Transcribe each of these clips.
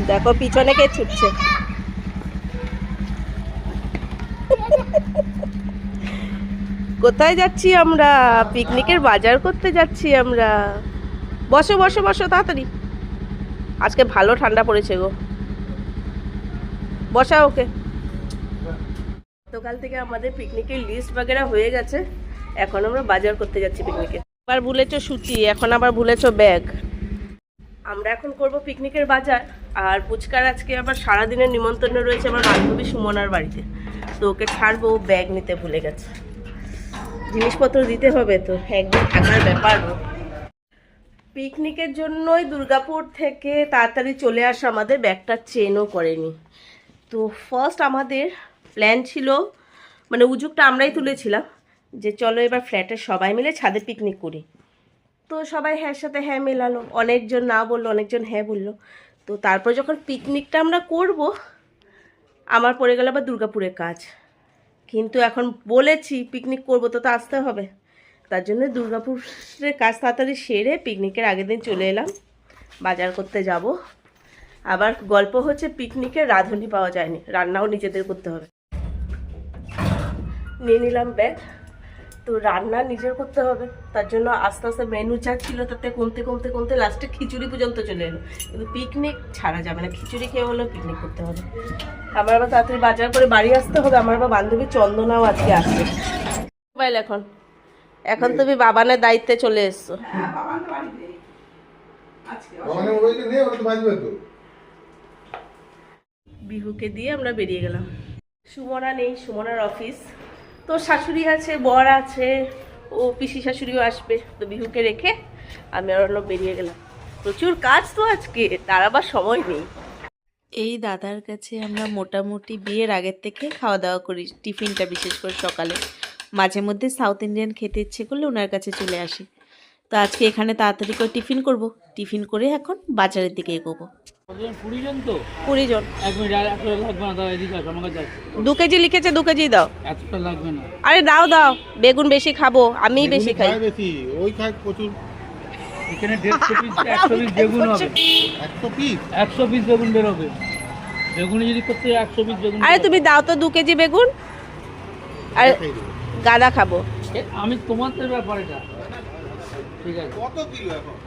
দেখো পিছনে কে ছুটছে। কোথায় যাচ্ছি আমরা? পিকনিকের বাজার করতে যাচ্ছি আমরা। বসো বসো বসো তাড়াতাড়ি। আজকে ভালো ঠান্ডা পড়েছে গো। বসা ওকে। গতকাল থেকে আমাদের পিকনিকের লিস্ট বাগেরা হয়ে গেছে। এখন আমরা বাজার করতে যাচ্ছি পিকনিকে। আবার ভুলেছো সুচি, এখন আবার ভুলেছো ব্যাগ। আমরা এখন করব পিকনিকের বাজার। আর পুচকার আজকে আবার সারাদিনের নিমন্ত্রণ রয়েছে আমার বান্ধবী সুমনার বাড়িতে। তো ওকে ছাড়বো, ব্যাগ নিতে ভুলে গেছে। জিনিসপত্র দিতে হবে তো, একদিন থাকার ব্যাপার। পিকনিকের জন্যই দুর্গাপুর থেকে তাড়াতাড়ি চলে আসা, আমাদের ব্যাগটা চেনও করেনি। তো ফার্স্ট আমাদের প্ল্যান ছিল, মানে উজুকটা আমরাই তুলেছিলাম যে চলো এবার ফ্ল্যাটের সবাই মিলে ছাদে পিকনিক করি। তো সবাই হ্যাঁ সাথে হ্যাঁ মেলালো, অনেকজন না বললো, অনেকজন হ্যাঁ বললো। তো তারপর যখন পিকনিকটা আমরা করব, আমার পড়ে গেল আবার দুর্গাপুরের কাজ। কিন্তু এখন বলেছি পিকনিক করব তো আসতে হবে, তার জন্য দুর্গাপুরের কাজ তাড়াতাড়ি সেরে পিকনিকের আগের দিন চলে এলাম। বাজার করতে যাব। আবার গল্প হচ্ছে পিকনিকে রাঁধুনি পাওয়া যায়নি, রান্নাও নিজেদের করতে হবে। নিয়ে নিলাম ব্যাগ। তো রান্না নিজের করতে হবে, তার জন্য আস্তে আস্তে মেনু যা ছিল তাতে কমতে কমতে কমতে লাস্টে খিচুড়ি পর্যন্ত চলে এলো। কিন্তু পিকনিক ছাড়া যাবে না, খিচুড়ি খেয়ে হলেও পিকনিক করতে হবে। আমার আবার তাড়াতাড়ি বাজার করে বাড়ি আসতে হবে। আমার আবার বান্ধবী চন্দনাও আজকে আসবে। মোবাইল এখন এখন তুমি বাবানের দায়িত্বে চলে এসছো। বিহুকে দিয়ে আমরা বেরিয়ে গেলাম। সুমনা নেই, সুমনার অফিস। তো শাশুড়ি আছে, বর আছে, ও পিসি শাশুড়িও আসবে। তো বিহুকে রেখে আমি আর অন্য বেরিয়ে গেলাম। প্রচুর কাজ তো আজকে, তার আবার সময় নেই। এই দাদার কাছে আমরা মোটামুটি বিয়ের আগের থেকে খাওয়া দাওয়া করি, টিফিনটা বিশেষ করে সকালে। মাঝে মধ্যে সাউথ ইন্ডিয়ান খেতে ইচ্ছে করলে ওনার কাছে চলে আসি। তো আজকে এখানে তাড়াতাড়ি করে টিফিন করব, টিফিন করে এখন বাজারের দিকে এগোবো। 20 জন তো? 20 জন। 1 মিনিট, এতটা লাগবে না, দাও এদিকে আসো, আমার কাছে আসো। 2 কেজি লিখেছে, 2 কেজি দাও। এতটা লাগবে না। আরে দাও দাও, বেগুন বেশি খাবো, আমি বেশি খাই। বেশি ওই খায় প্রচুর। এখানে 150 পিস 100 পিস বেগুন হবে। 100 পিস 100 পিস বেগুন বের হবে। বেগুন যদি করতে 100 পিস বেগুন। আরে তুমি দাও তো 2 কেজি বেগুন। আর গাদা খাবো। আমি তোমাদের ব্যাপারে এটা। ঠিক আছে। কত কিলো এখন?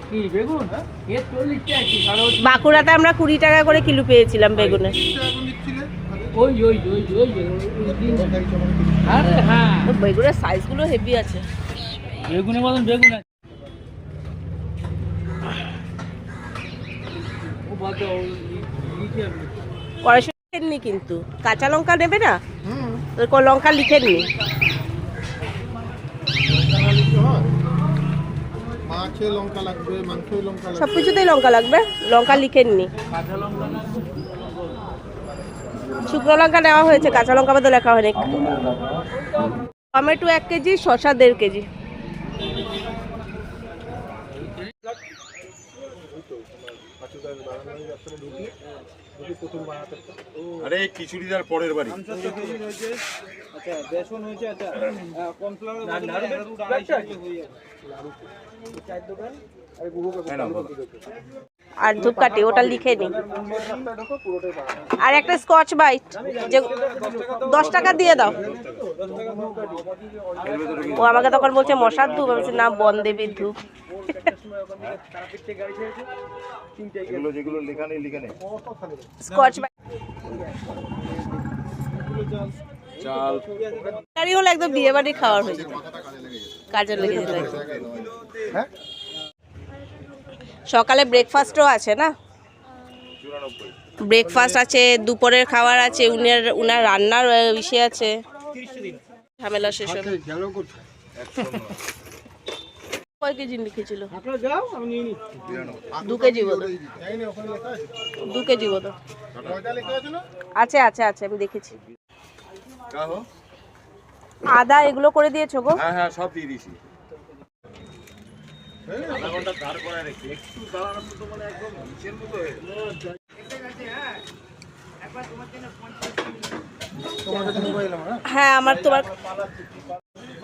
কি বেগুন? এ 40 টাকা কি? বাঁকুড়াতে আমরা 20 টাকা করে কিলো পেয়েছিলাম বেগুনে। ওই ওই ওই ওই আরে হ্যাঁ, বেগুনের সাইজগুলো হেভি আছে। বেগুনের মতন বেগুন আছে। ও বাবা, পড়াশোনা লিখেননি কিন্তু, কাঁচা লঙ্কা নেবে না? তো লঙ্কা লিখেননি। মাছে লঙ্কা লাগবে, মাংসে লঙ্কা লাগবে, সব কিছুতেই লঙ্কা লাগবে, লঙ্কা লিখেননি। কাঁচা লঙ্কা না, শুকনো লঙ্কা নেওয়া হয়েছে, কাঁচা লঙ্কা বাদে লেখা হয়নি। টমেটো 1 কেজি, শসা 1.5 কেজি। আরে খিচুড়িদার পরের বাড়ি। আচ্ছা বেসন হয়েছে, আচ্ছা কর্নফ্লাওয়ার চার দোকান আর ধূপকাঠি ওটা লিখে নি। আর একটা স্কচ বাইট যে 10 টাকা দিয়ে দাও। ও আমাকে তখন বলছে মশার ধূপ, আমি বলছি না বনদেবীর ধূপ। যেগুলো লেখা নেই লিখে নেই। স্কচ বাইট চাল গাড়ি হলো একদম বিয়ে বাড়ি খাওয়ার হয়ে যেত, কাজে লেগে যেত। হ্যাঁ সকালে ব্রেকফাস্টও আছে না, ব্রেকফাস্ট আছে, দুপুরের খাবার আছে, উনার রান্নার ইসে আছে। ঝামেলা শেষ হবে। কয় কেজি লিখেছিল? 2 কেজি বোধ, 2 কেজি বোধ আছে। আছে আছে, আমি দেখেছি। আদা এগুলো করে দিয়েছো গো? হ্যাঁ হ্যাঁ সব দিয়ে দিয়েছি। আধা ঘন্টা দাঁড় করায় রেখে একটু দাঁড়ানো তো মানে একদম নিচের মতো হয়ে হ্যাঁ আমার তোমার।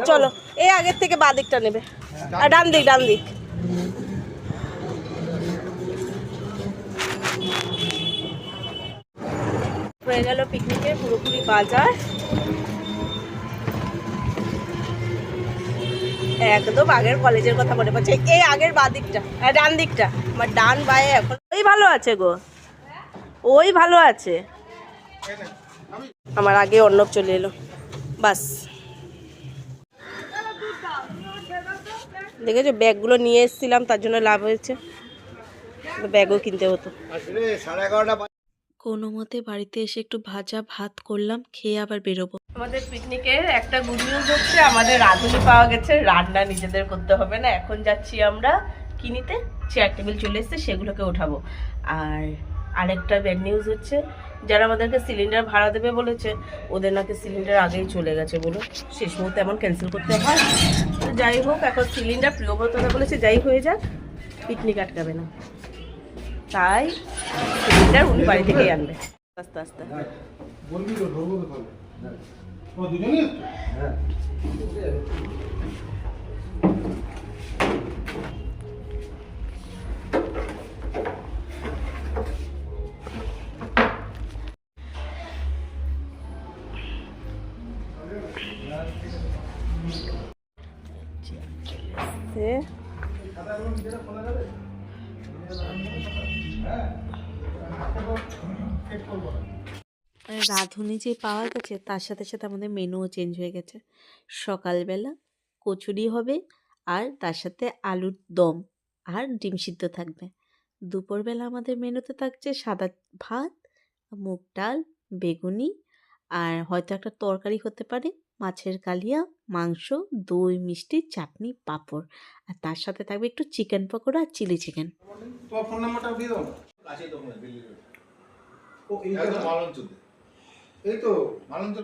চলো এই আগের থেকে বাঁ দিকটা নেবে, আর ডান দিক, ডান দিক। হয়ে গেল পিকনিকের পুরোপুরি বাজার। একদম আগের কলেজের কথা মনে পড়ছে। এই আগের বাঁ দিকটা, ডান দিকটা, আমার ডান বায়ে এখন ওই ভালো আছে গো, ওই ভালো আছে। আমার আগে অর্ণব চলে এলো, বাস। দেখেছো ব্যাগগুলো নিয়ে এসেছিলাম, তার জন্য লাভ হয়েছে, ব্যাগও কিনতে হতো। কোনো মতে বাড়িতে এসে একটু ভাজা ভাত করলাম, খেয়ে আবার বেরোবো। আমাদের পিকনিকের একটা গুড নিউজ হচ্ছে, আমাদের রাঁধুনি পাওয়া গেছে, রান্না নিজেদের করতে হবে না। এখন যাচ্ছি আমরা কিনিতে, চেয়ার টেবিল চলে এসছে, সেগুলোকে ওঠাবো। আর আরেকটা ব্যাড নিউজ হচ্ছে, যারা আমাদেরকে সিলিন্ডার ভাড়া দেবে বলেছে, ওদের নাকি সিলিন্ডার আগেই চলে গেছে বলে শেষ মুহূর্তে এমন ক্যান্সেল করতে হয়। তো যাই হোক, এখন সিলিন্ডার প্রিয়ব্রতদা বলেছে যাই হয়ে যাক, পিকনিক আটকাবে না, তাই সিলিন্ডার উনি বাড়ি থেকেই আনবে আস্তে আস্তে। রাঁধুনি যে পাওয়া গেছে, তার সাথে সাথে আমাদের মেনুও চেঞ্জ হয়ে গেছে। সকালবেলা কচুরি হবে, আর তার সাথে আলুর দম আর ডিম সিদ্ধ থাকবে। দুপুরবেলা আমাদের মেনুতে থাকছে সাদা ভাত, মুগ ডাল, বেগুনি, আর হয়তো একটা তরকারি হতে পারে, মাছের কালিয়া, মাংস, দই, মিষ্টি, চাটনি, পাঁপড়, আর তার সাথে থাকবে একটু চিকেন পকোড়া আর চিলি চিকেন। তোমার ফোন নাম্বারটা দিয়ে দাও। কাছেই তো দিল্লি রোড। ও এইটা মালঞ্চ। এই তো মালঞ্চ।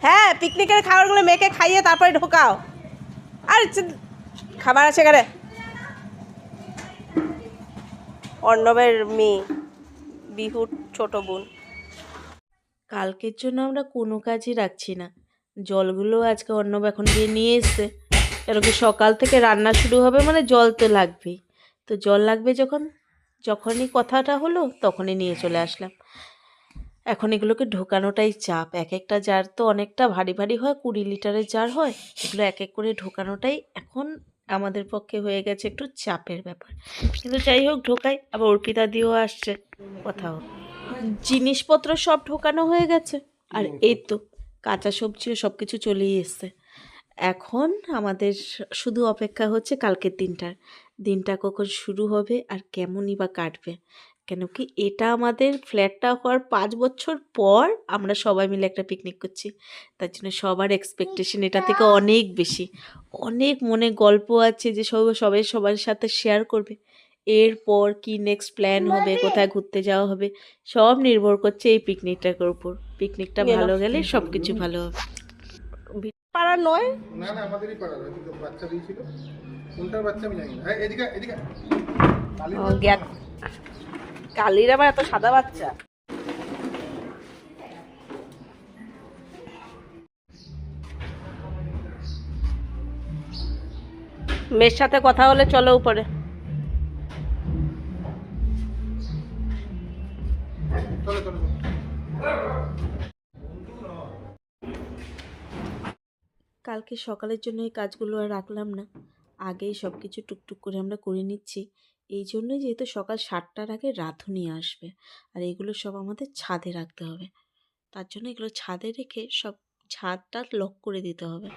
হ্যাঁ, পিকনিকের খাবারগুলো মেয়েকে খাইয়ে তারপরে ঢোকাও। আর খাবার আছে এখানে। অর্ণবের মেয়ে, বিহুর ছোট বোন। কালকের জন্য আমরা কোনো কাজই রাখছি না, জলগুলো আজকে অর্ণব এখন গিয়ে নিয়ে এসছে, কেন কি সকাল থেকে রান্না শুরু হবে মানে জল তো লাগবেই। তো জল লাগবে যখনই কথাটা হলো তখনই নিয়ে চলে আসলাম। এখন এগুলোকে ঢোকানোটাই চাপ, এক একটা জার তো অনেকটা ভারী ভারী হয়, 20 লিটারের জার হয়, এগুলো এক এক করে ঢোকানোটাই এখন আমাদের পক্ষে হয়ে গেছে একটু চাপের ব্যাপার। কিন্তু যাই হোক, ঢোকাই। আবার অর্পিতা দিয়েও আসছে, কোথাও জিনিসপত্র সব ঢোকানো হয়ে গেছে। আর এই তো কাঁচা সবজিও সব কিছু চলেই এসছে। এখন আমাদের শুধু অপেক্ষা হচ্ছে কালকের দিনটা কখন শুরু হবে আর কেমনই বা কাটবে। কেন কি এটা আমাদের ফ্ল্যাটটা হওয়ার 5 বছর পর আমরা সবাই মিলে একটা পিকনিক করছি, তার জন্য সবার এক্সপেকটেশন এটা থেকে অনেক বেশি। অনেক মনে গল্প আছে যে সবাই সবার সাথে শেয়ার করবে। এরপর কি নেক্সট প্ল্যান হবে, কোথায় ঘুরতে যাওয়া হবে, সব নির্ভর করছে এই পিকনিকটার উপর। পিকনিকটা ভালো গেলে সব কিছু ভালো হবে। পাড়া নয়, না না আমাদেরই পাড়া, কিন্তু বাচ্চা দিয়েছিল। কোনটার বাচ্চা আমি জানি না। এদিকে এদিকে। কালির আবার এত সাদা বাচ্চা। মেয়ের সাথে কথা হলে চলো উপরে। চলো চলো। কালকে সকালের জন্য এই কাজগুলো আর রাখলাম না, আগেই সব কিছু টুকটুক করে আমরা করে নিচ্ছি। এই জন্যই যেহেতু সকাল 7টার আগে রাঁধুনি আসবে, আর এগুলো সব আমাদের ছাদে রাখতে হবে, তার জন্য এগুলো ছাদে রেখে সব ছাদটা লক করে দিতে হবে।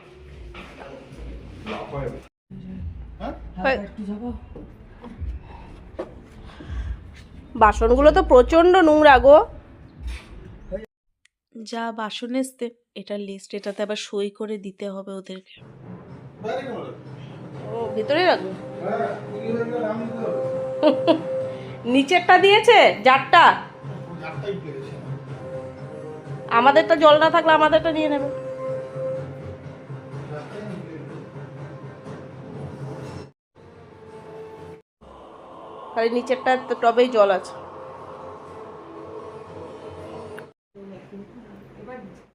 বাসনগুলো তো প্রচন্ড নোংরা গো। যা বাসন এসছে এটার লিস্ট, এটাতে আবার সই করে দিতে হবে ওদেরকে। ও ভিতরে রাখবো। নিচেরটা দিয়েছে জারটা, আমাদেরটা জল না থাকলে আমাদেরটা নিয়ে নেবে। খালি নিচেরটা টবেই জল আছে।